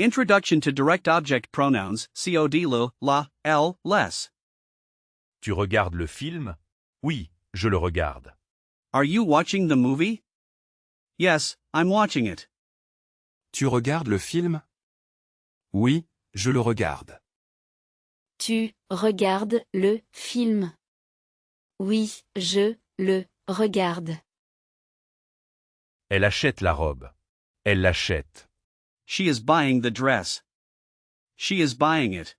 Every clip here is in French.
Introduction to Direct Object Pronouns, COD le, la, l, les. Tu regardes le film? Oui, je le regarde. Are you watching the movie? Yes, I'm watching it. Tu regardes le film? Oui, je le regarde. Tu regardes le film? Oui, je le regarde. Elle achète la robe. Elle l'achète. She is buying the dress. She is buying it.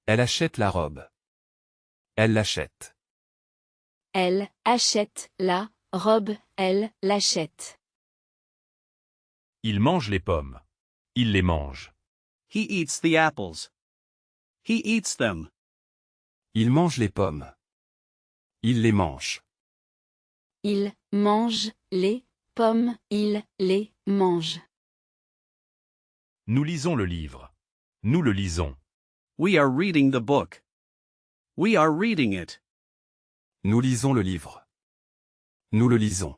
Elle achète la robe. Elle l'achète. Elle achète la robe, elle l'achète. Il mange les pommes. Il les mange. He eats the apples. He eats them. Il mange les pommes. Il les mange. Il mange les pommes, il les mange. Nous lisons le livre. Nous le lisons. We are reading the book. We are reading it. Nous lisons le livre. Nous le lisons.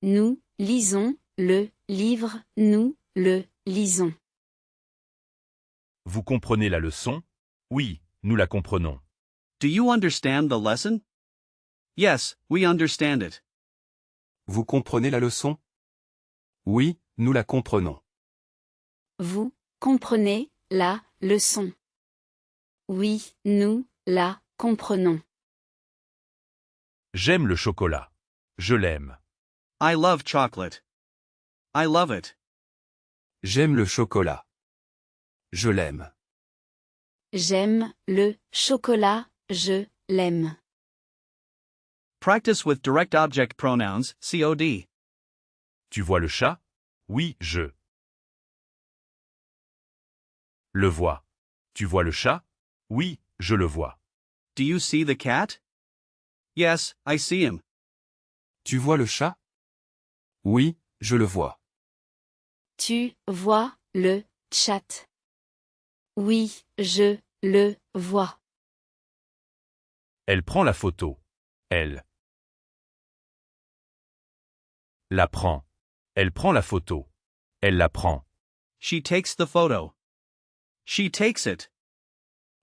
Nous lisons le livre, nous le lisons. Vous comprenez la leçon? Oui, nous la comprenons. Do you understand the lesson? Yes, we understand it. Vous comprenez la leçon? Oui, nous la comprenons. Vous comprenez la leçon? Oui, nous la comprenons. J'aime le chocolat. Je l'aime. I love chocolate. I love it. J'aime le chocolat. Je l'aime. J'aime le chocolat, je l'aime. Practice with direct object pronouns, COD. Tu vois le chat? Oui, je le vois. Tu vois le chat? Oui, je le vois. Do you see the cat? Yes, I see him. Tu vois le chat? Oui, je le vois. Tu vois le chat? Oui, je le vois. Elle prend la photo. Elle la prend. Elle prend la photo. Elle la prend. She takes the photo. She takes it.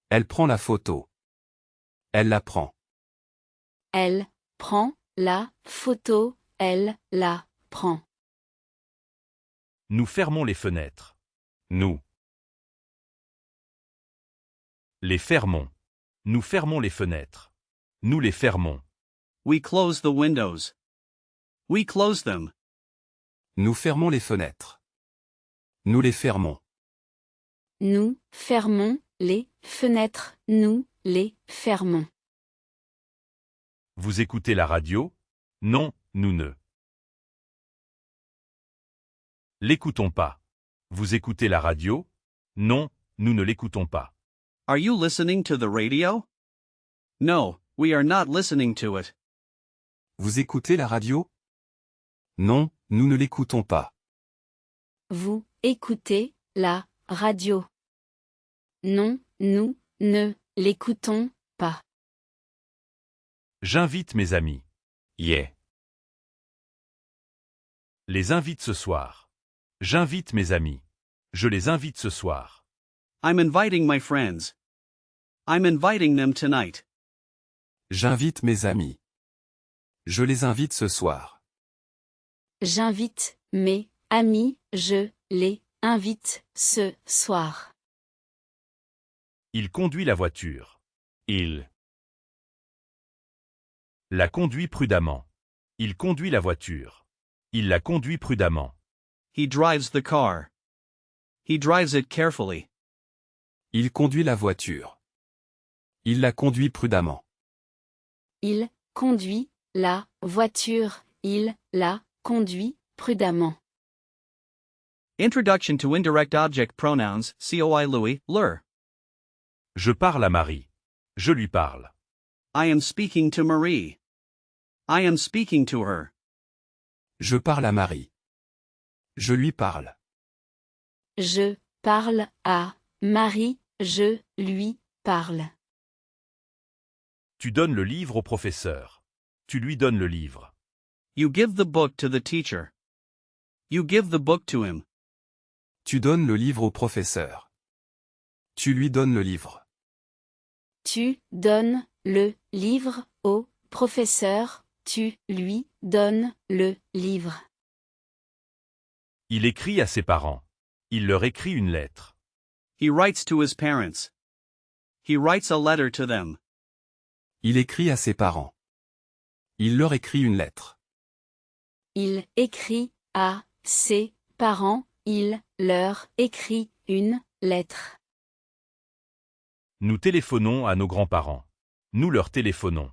Elle prend la photo. Elle la prend. Elle prend la photo, elle la prend. Nous fermons les fenêtres. Nous les fermons. Nous fermons les fenêtres. Nous les fermons. We close the windows. We close them. Nous fermons les fenêtres. Nous les fermons. Nous fermons les fenêtres, nous les fermons. Vous écoutez la radio? Non, nous ne l'écoutons pas. Vous écoutez la radio? Non, nous ne l'écoutons pas. Are you listening to the radio? No, we are not listening to it. Vous écoutez la radio? Non, nous ne l'écoutons pas. Vous écoutez la radio? Non, nous ne l'écoutons pas. J'invite mes amis. Yeah. Les invite ce soir. J'invite mes amis. Je les invite ce soir. I'm inviting my friends. I'm inviting them tonight. J'invite mes amis. Je les invite ce soir. J'invite mes amis, je les invite ce soir. Il conduit la voiture. Il la conduit prudemment. Il conduit la voiture. Il la conduit prudemment. He drives the car. He drives it carefully. Il conduit la voiture. Il la conduit prudemment. Il conduit la voiture, il la conduit prudemment. Introduction to indirect object pronouns, COI Louis, leur. Je parle à Marie. Je lui parle. I am speaking to Marie. I am speaking to her. Je parle à Marie. Je lui parle. Je parle à Marie, je lui parle. Tu donnes le livre au professeur. Tu lui donnes le livre. You give the book to the teacher. You give the book to him. Tu donnes le livre au professeur. Tu lui donnes le livre. Tu donnes le livre au professeur. Tu lui donnes le livre. Il écrit à ses parents. Il leur écrit une lettre. He writes to his parents. He writes a letter to them. Il écrit à ses parents. Il leur écrit une lettre. Il écrit à ses parents. Il leur écrit une lettre. Nous téléphonons à nos grands-parents. Nous leur téléphonons.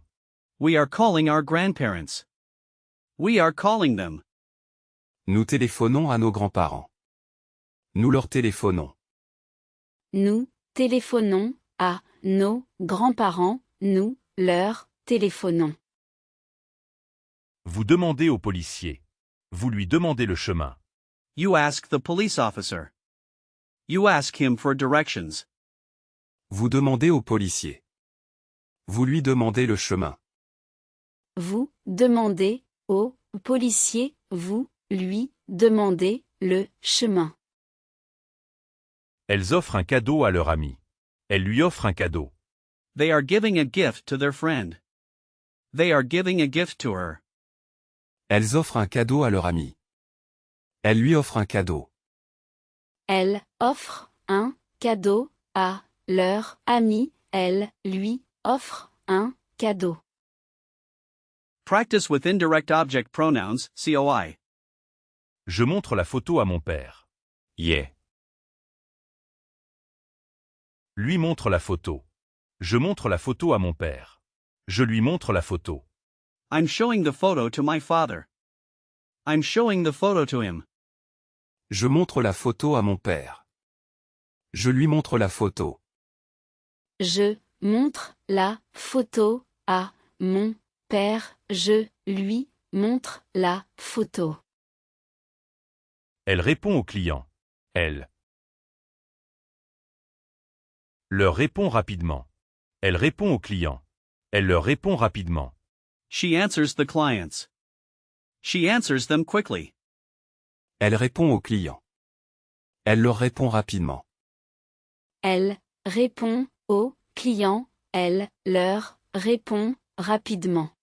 We are calling our grandparents. We are calling them. Nous téléphonons à nos grands-parents. Nous leur téléphonons. Nous téléphonons à nos grands-parents. Nous leur téléphonons. Vous demandez au policier. Vous lui demandez le chemin. You ask the police officer. You ask him for directions. Vous demandez au policier. Vous lui demandez le chemin. Vous demandez au policier. Vous lui demandez le chemin. Elles offrent un cadeau à leur ami. Elle lui offre un cadeau. They are giving a gift to their friend. They are giving a gift to her. Elles offrent un cadeau à leur ami. Elle lui offre un cadeau. Elle offre un cadeau à leur ami. Elle lui offre un cadeau. Practice with indirect object pronouns, COI. Je montre la photo à mon père. Yeah. Lui montre la photo. Je montre la photo à mon père. Je lui montre la photo. I'm showing the photo to my father. I'm showing the photo to him. Je montre la photo à mon père. Je lui montre la photo. Je montre la photo à mon père. Je lui montre la photo. Elle répond au client. Elle leur répond rapidement. Elle répond au client. Elle leur répond rapidement. She answers the clients. She answers them quickly. Elle répond aux clients. Elle leur répond rapidement. Elle répond aux clients. Elle leur répond rapidement.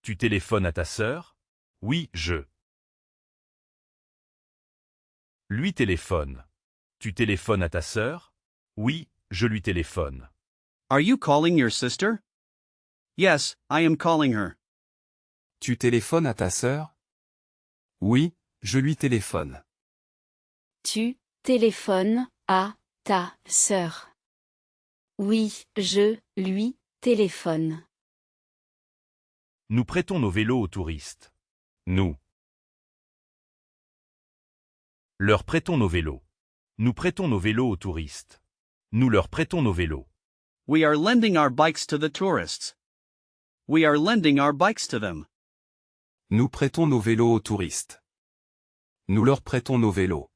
Tu téléphones à ta sœur? Oui, je. Lui téléphone. Tu téléphones à ta sœur? Oui, je lui téléphone. Are you calling your sister? Yes, I am calling her. Tu téléphones à ta sœur? Oui, je lui téléphone. Tu téléphones à ta sœur. Oui, je lui téléphone. Nous prêtons nos vélos aux touristes. Nous leur prêtons nos vélos. Nous prêtons nos vélos aux touristes. Nous leur prêtons nos vélos. We are lending our bikes to the tourists. We are lending our bikes to them. Nous prêtons nos vélos aux touristes. Nous leur prêtons nos vélos.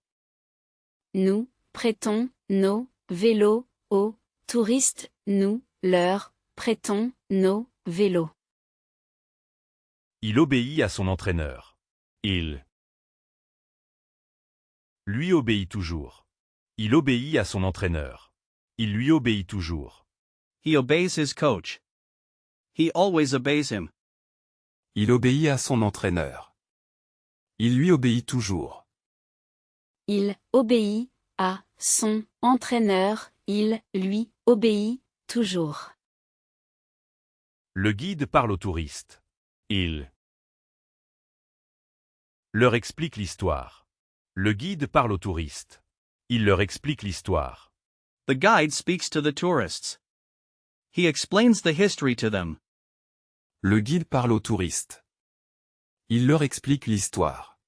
Nous prêtons nos vélos aux touristes. Nous leur prêtons nos vélos. Il obéit à son entraîneur. Il lui obéit toujours. Il obéit à son entraîneur. Il lui obéit toujours. He obeys his coach. He always obeys him. Il obéit à son entraîneur. Il lui obéit toujours. Il obéit à son entraîneur. Il lui obéit toujours. Le guide parle aux touristes. Il leur explique l'histoire. Le guide parle aux touristes. Il leur explique l'histoire. The guide speaks to the tourists. He explains the history to them. Le guide parle aux touristes. Il leur explique l'histoire.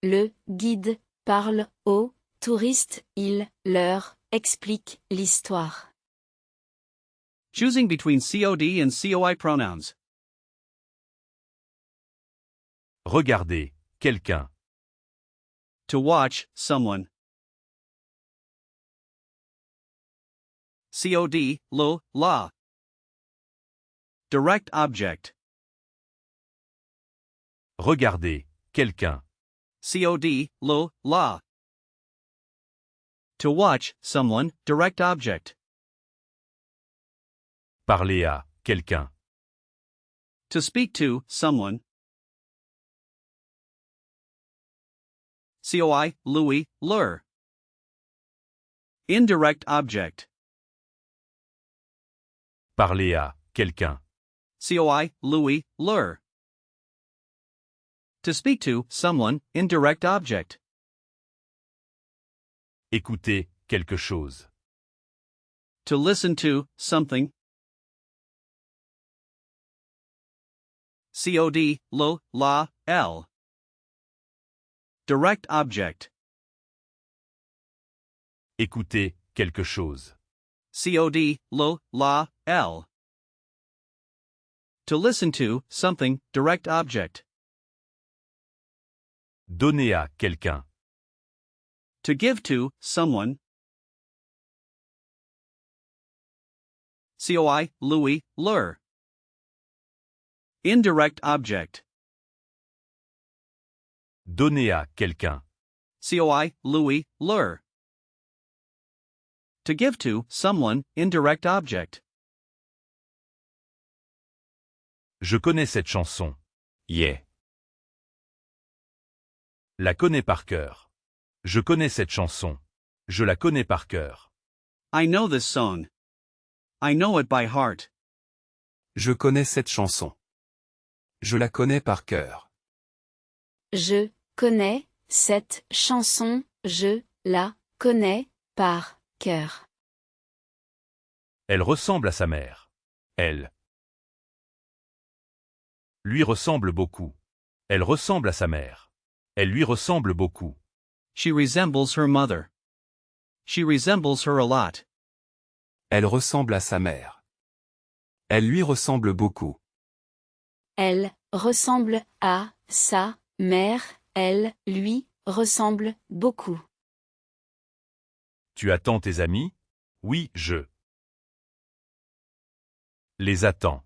Le guide parle aux touristes. Il leur explique l'histoire. Choosing between COD and COI pronouns. Regardez, quelqu'un. To watch, someone. COD, lo, la. Direct object. Regardez, quelqu'un. COD, lo, la. To watch, someone, direct object. Parler à quelqu'un. To speak to, someone. COI, Louis, lure. Indirect object. Parler à quelqu'un. COI, Louis, lure. To speak to, someone, indirect object. Écouter quelque chose. To listen to, something. COD, lo, la, l. Direct object. Écouter quelque chose. COD, lo, la, l. To listen to, something, direct object. Donner à quelqu'un. To give to, someone. COI, Louis, lure. Indirect object. Donner à quelqu'un. COI, Louis, lure. To give to, someone, indirect object. Je connais cette chanson. Yeah. La connais par cœur. Je connais cette chanson. Je la connais par cœur. I know this song. I know it by heart. Je connais cette chanson. Je la connais par cœur. Je connais cette chanson, je la connais par cœur. Elle ressemble à sa mère. Elle lui ressemble beaucoup. Elle ressemble à sa mère. Elle lui ressemble beaucoup. She resembles her mother. She resembles her a lot. Elle ressemble à sa mère. Elle lui ressemble beaucoup. Elle ressemble à sa mère, elle lui ressemble beaucoup. Tu attends tes amis? Oui, je les attends.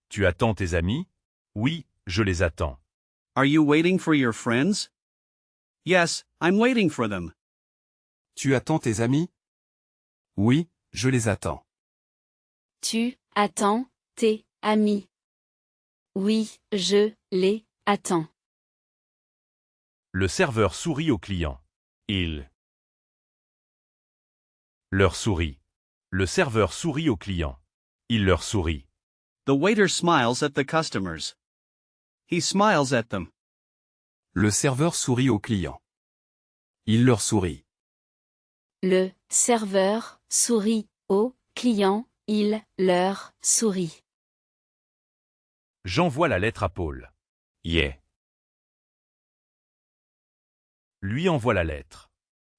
Tu attends tes amis? Oui, je les attends. Are you waiting for your friends? Yes, I'm waiting for them. Tu attends tes amis? Oui, je les attends. Tu attends tes amis. Oui, je les attends. Le serveur sourit aux clients. Il leur sourit. Le serveur sourit aux clients. Il leur sourit. The waiter smiles at the customers. He smiles at them. Le serveur sourit aux clients. Il leur sourit. Le serveur sourit aux clients, il leur sourit. J'envoie la lettre à Paul. Yeah. Lui envoie la lettre.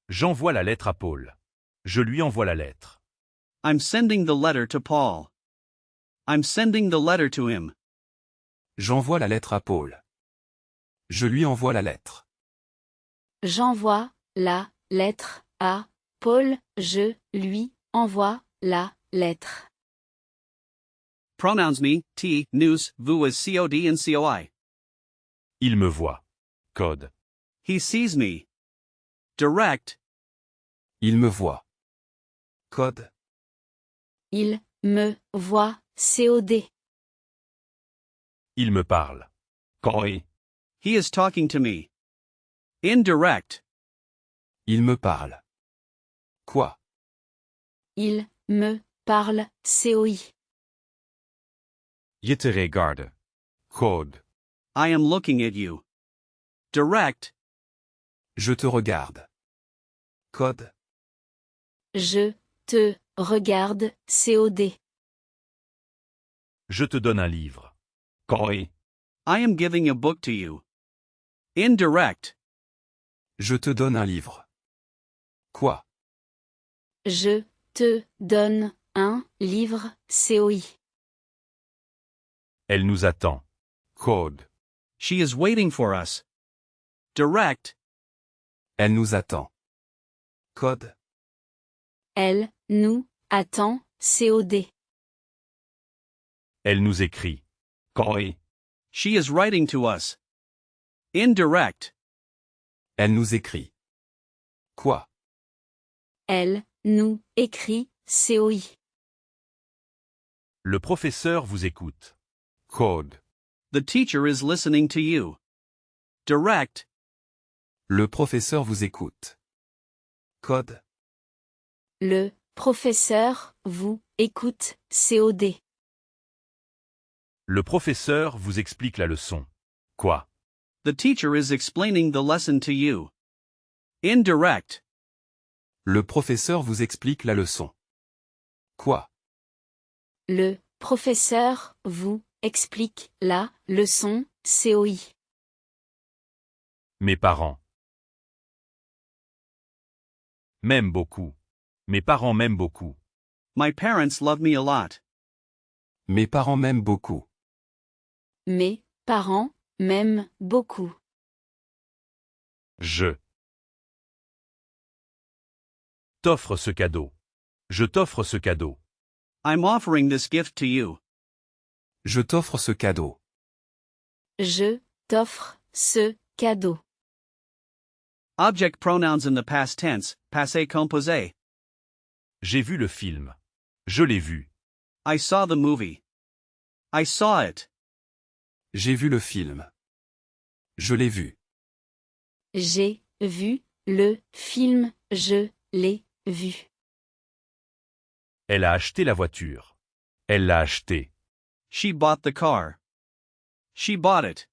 J'envoie la lettre à Paul. Je lui envoie la lettre. I'm sending the letter to Paul. I'm sending the letter to him. J'envoie la lettre à Paul. Je lui envoie la lettre. J'envoie la lettre à Paul, je lui envoie la lettre. Pronouns me, t, nous, vous as COD and COI. Il me voit. Code. He sees me. Direct. Il me voit. Code. Il me voit, COD. Il me parle. Koi. He is talking to me. Indirect. Il me parle. Quoi? Il me parle, COI. Je te regarde. Code. I am looking at you. Direct. Je te regarde. Code. Je te regarde, COD. Je te donne un livre. Koi. I am giving a book to you. Indirect. Je te donne un livre. Quoi? Je te donne un livre, COI. Elle nous attend. Code. She is waiting for us. Direct. Elle nous attend. Code. Elle nous attend, COD. Elle nous écrit. Koi. She is writing to us. Indirect. Elle nous écrit. Quoi? Elle nous écrit COI. Le professeur vous écoute. Code. The teacher is listening to you. Direct. Le professeur vous écoute. Code. Le professeur vous écoute COD. Le professeur vous explique la leçon. Quoi? The teacher is explaining the lesson to you. Indirect. Le professeur vous explique la leçon. Quoi? Le professeur vous explique la leçon COI. Mes parents. M'aiment beaucoup. Mes parents m'aiment beaucoup. My parents love me a lot. Mes parents m'aiment beaucoup. Mes parents m'aiment beaucoup. Je t'offre ce cadeau. Je t'offre ce cadeau. I'm offering this gift to you. Je t'offre ce cadeau. Je t'offre ce cadeau. Object pronouns in the past tense, passé composé. J'ai vu le film. Je l'ai vu. I saw the movie. I saw it. J'ai vu le film. Je l'ai vu. J'ai vu le film. Je l'ai vu. Elle a acheté la voiture. Elle l'a achetée. She bought the car. She bought it.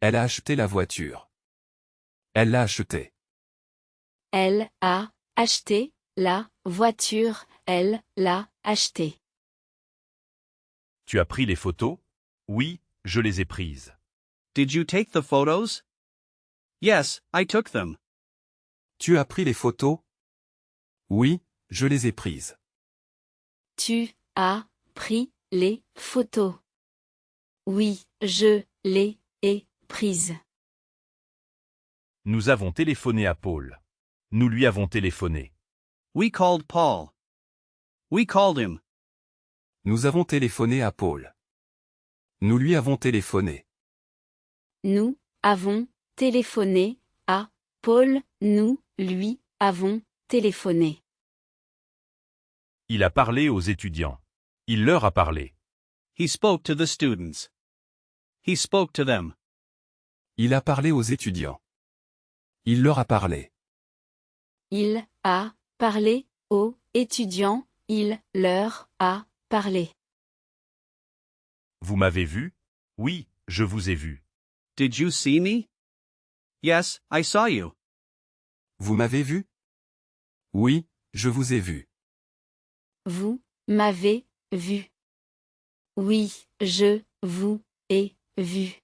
Elle a acheté la voiture. Elle l'a achetée. Elle a acheté la voiture. Elle l'a achetée. Tu as pris les photos? Oui, je les ai prises. Did you take the photos? Yes, I took them. Tu as pris les photos? Oui, je les ai prises. Tu as pris les photos. Oui, je les ai prises. Nous avons téléphoné à Paul. Nous lui avons téléphoné. We called Paul. We called him. Nous avons téléphoné à Paul. Nous lui avons téléphoné. Nous avons téléphoné à Paul. Nous lui avons téléphoné. Il a parlé aux étudiants. Il leur a parlé. He spoke to the students. He spoke to them. Il a parlé aux étudiants. Il leur a parlé. Il a parlé aux étudiants. Il leur a parlé. Vous m'avez vu? Oui, je vous ai vu. Did you see me? Yes, I saw you. Vous m'avez vu? Oui, je vous ai vu. Vous m'avez vu. Oui, je vous ai vu.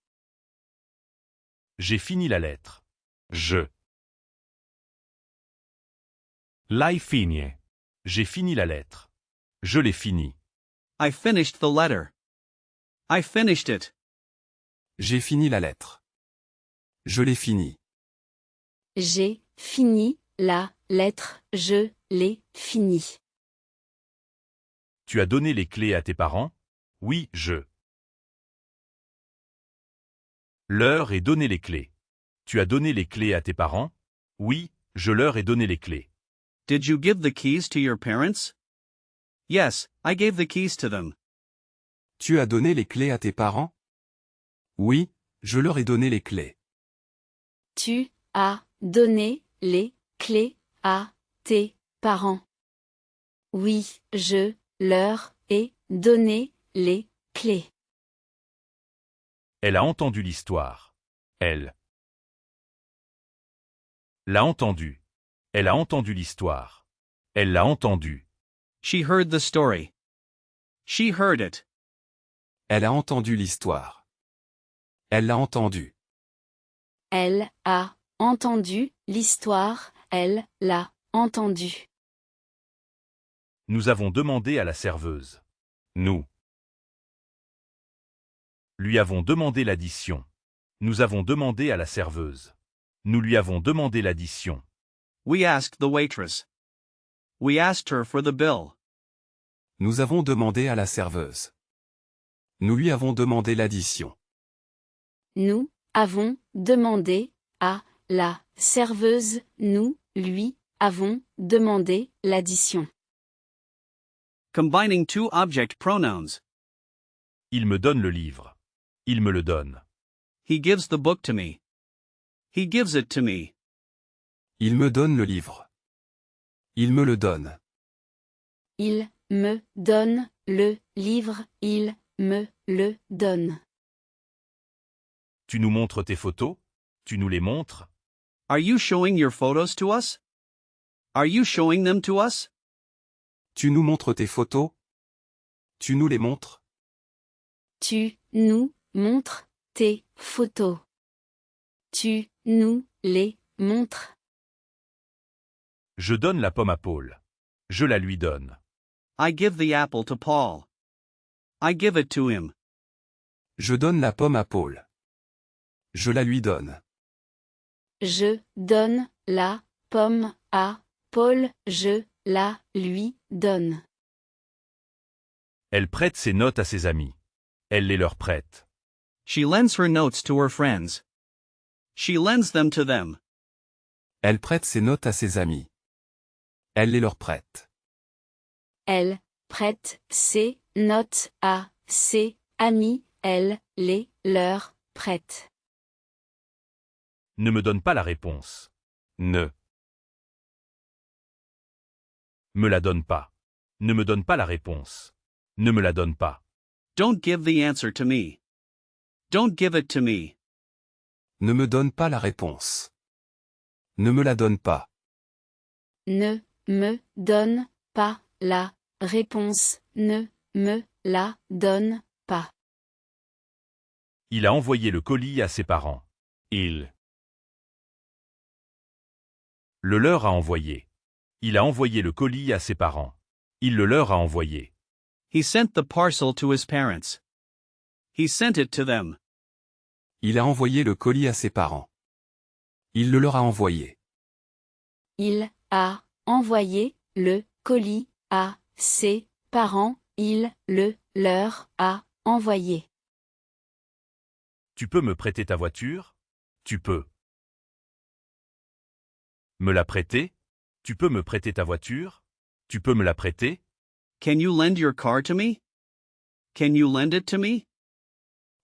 J'ai fini la lettre. Je l'hai fini. J'ai fini la lettre. Je l'ai fini. I finished the letter. I finished it. J'ai fini la lettre. Je l'ai fini. J'ai fini la lettre. Je l'ai fini. Tu as donné les clés à tes parents? Oui, je leur ai donné les clés. Tu as donné les clés à tes parents? Oui, je leur ai donné les clés. Did you give the keys to your parents? Yes, I gave the keys to them. Tu as donné les clés à tes parents? Oui, je leur ai donné les clés. Tu as donné les clés à tes parents. Oui, je leur ai donné les clés. Elle a entendu l'histoire. Elle l'a entendu. Elle a entendu l'histoire. Elle l'a entendu. She heard the story. She heard it. Elle a entendu l'histoire. Elle l'a entendu. Elle a entendu l'histoire. Elle l'a entendu. Nous avons demandé à la serveuse. Nous lui avons demandé l'addition. Nous avons demandé à la serveuse. Nous lui avons demandé l'addition. We asked the waitress. We asked her for the bill. Nous avons demandé à la serveuse. Nous lui avons demandé l'addition. Nous avons demandé à la serveuse, nous, lui, avons demandé l'addition. Combining two object pronouns. Il me donne le livre. Il me le donne. He gives the book to me. He gives it to me. Il me donne le livre. Il me le donne. Il me donne le livre, il me le donne. Tu nous montres tes photos? Tu nous les montres? Are you showing your photos to us? Are you showing them to us? Tu nous montres tes photos? Tu nous les montres? Tu nous montres tes photos. Tu nous les montres. Je donne la pomme à Paul. Je la lui donne. I give the apple to Paul. I give it to him. Je donne la pomme à Paul. Je la lui donne. Je donne la pomme à Paul, je la lui donne. Elle prête ses notes à ses amis. Elle les leur prête. She lends her notes to her friends. She lends them to them. Elle prête ses notes à ses amis. Elle les leur prête. Elle prête ses notes à ses amis, elle les leur prête. Ne me donne pas la réponse. Ne me la donne pas. Ne me donne pas la réponse. Ne me la donne pas. Don't give the answer to me. Don't give it to me. Ne me donne pas la réponse. Ne me la donne pas. Ne me donne pas la réponse. Ne me la donne pas. Il a envoyé le colis à ses parents. Il le leur a envoyé. Il a envoyé le colis à ses parents. Il le leur a envoyé. He sent the parcel to his parents. He sent it to them. Il a envoyé le colis à ses parents. Il le leur a envoyé. Il a envoyé le colis à ses parents. Il le leur a envoyé. Tu peux me prêter ta voiture? Tu peux me la prêter? Tu peux me prêter ta voiture? Tu peux me la prêter? Can you lend your car to me? Can you lend it to me?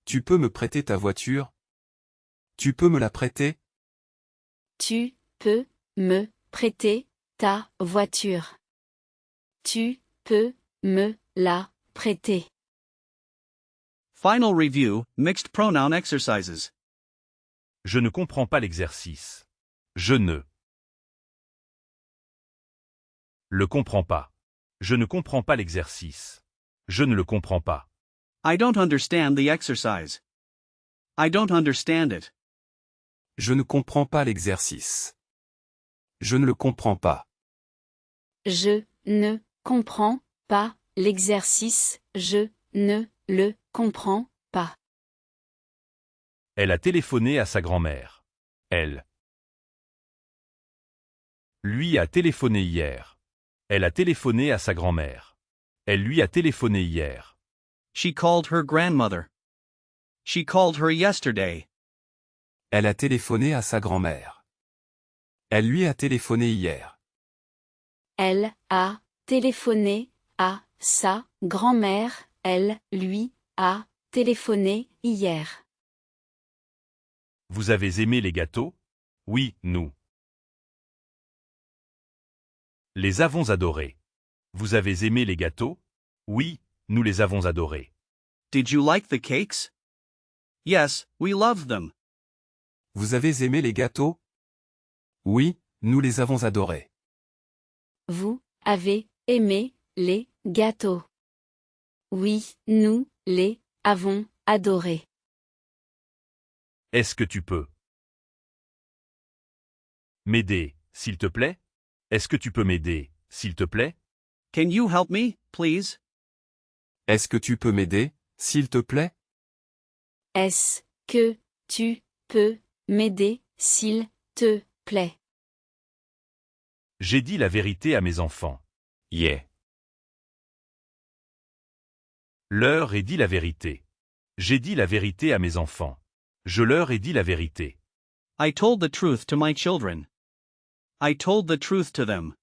Tu peux me prêter ta voiture? Tu peux me la prêter? Tu peux me prêter ta voiture. Tu peux me la prêter. Final review, mixed pronoun exercises. Je ne comprends pas l'exercice. Je ne le comprends pas. Je ne comprends pas l'exercice. Je ne le comprends pas. I don't understand the exercise. I don't understand it. Je ne comprends pas l'exercice. Je ne le comprends pas. Je ne comprends pas l'exercice. Je ne le comprends pas. Elle a téléphoné à sa grand-mère. Elle lui a téléphoné hier. Elle a téléphoné à sa grand-mère. Elle lui a téléphoné hier. She called her grandmother. She called her yesterday. Elle a téléphoné à sa grand-mère. Elle lui a téléphoné hier. Elle a téléphoné à sa grand-mère. Elle lui a téléphoné hier. Vous avez aimé les gâteaux? Oui, nous les avons adorés. Vous avez aimé les gâteaux? Oui, nous les avons adorés. Did you like the cakes? Yes, we loved them. Vous avez aimé les gâteaux? Oui, nous les avons adorés. Vous avez aimé les gâteaux? Oui, nous les avons adorés. Est-ce que tu peux m'aider, s'il te plaît? Est-ce que tu peux m'aider, s'il te plaît? Can you help me, please? Est-ce que tu peux m'aider, s'il te plaît? Est-ce que tu peux m'aider, s'il te plaît? J'ai dit la vérité à mes enfants. Yeah. Leur ai dit la vérité. J'ai dit la vérité à mes enfants. Je leur ai dit la vérité. I told the truth to my children. I told the truth to them.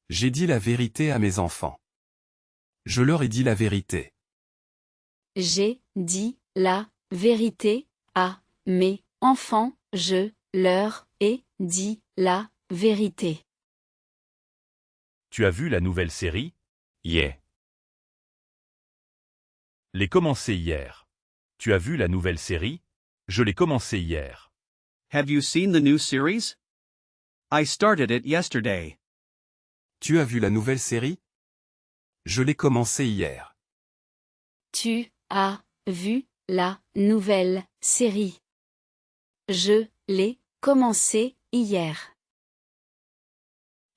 J'ai dit la vérité à mes enfants. Je leur ai dit la vérité. J'ai dit la vérité à mes enfants. Je leur ai dit la vérité. Tu as vu la nouvelle série? Yeah. L'ai commencé hier. Tu as vu la nouvelle série? Je l'ai commencé hier. Have you seen the new series? I started it yesterday. Tu as vu la nouvelle série? Je l'ai commencé hier. Tu as vu la nouvelle série. Je l'ai commencé hier.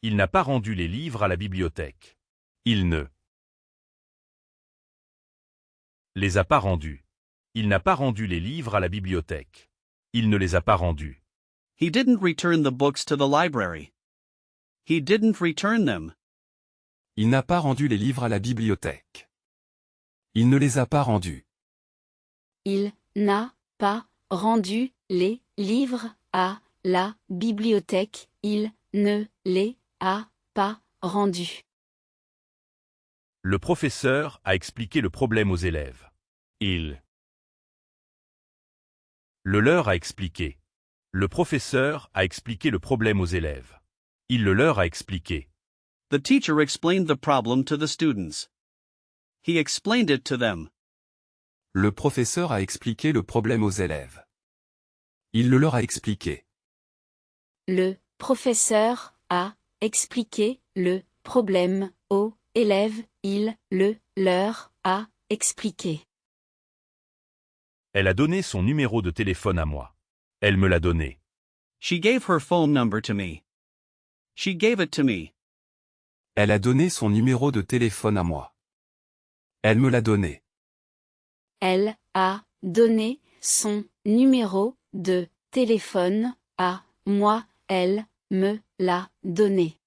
Il n'a pas rendu les livres à la bibliothèque. Il ne les a pas rendus. Il n'a pas rendu les livres à la bibliothèque. Il ne les a pas rendus. He didn't return the books to the library. He didn't return them. Il n'a pas rendu les livres à la bibliothèque. Il ne les a pas rendus. Il n'a pas rendu les livres à la bibliothèque. Il ne les a pas rendus. Le professeur a expliqué le problème aux élèves. Il le leur a expliqué. Le professeur a expliqué le problème aux élèves. Il le leur a expliqué. The teacher explained the problem to the students. He explained it to them. Le professeur a expliqué le problème aux élèves. Il le leur a expliqué. Le professeur a expliqué le problème aux élèves. Il le leur a expliqué. Elle a donné son numéro de téléphone à moi. Elle me l'a donné. She gave her phone number to me. She gave it to me. Elle a donné son numéro de téléphone à moi. Elle me l'a donné. Elle a donné son numéro de téléphone à moi. Elle me l'a donné.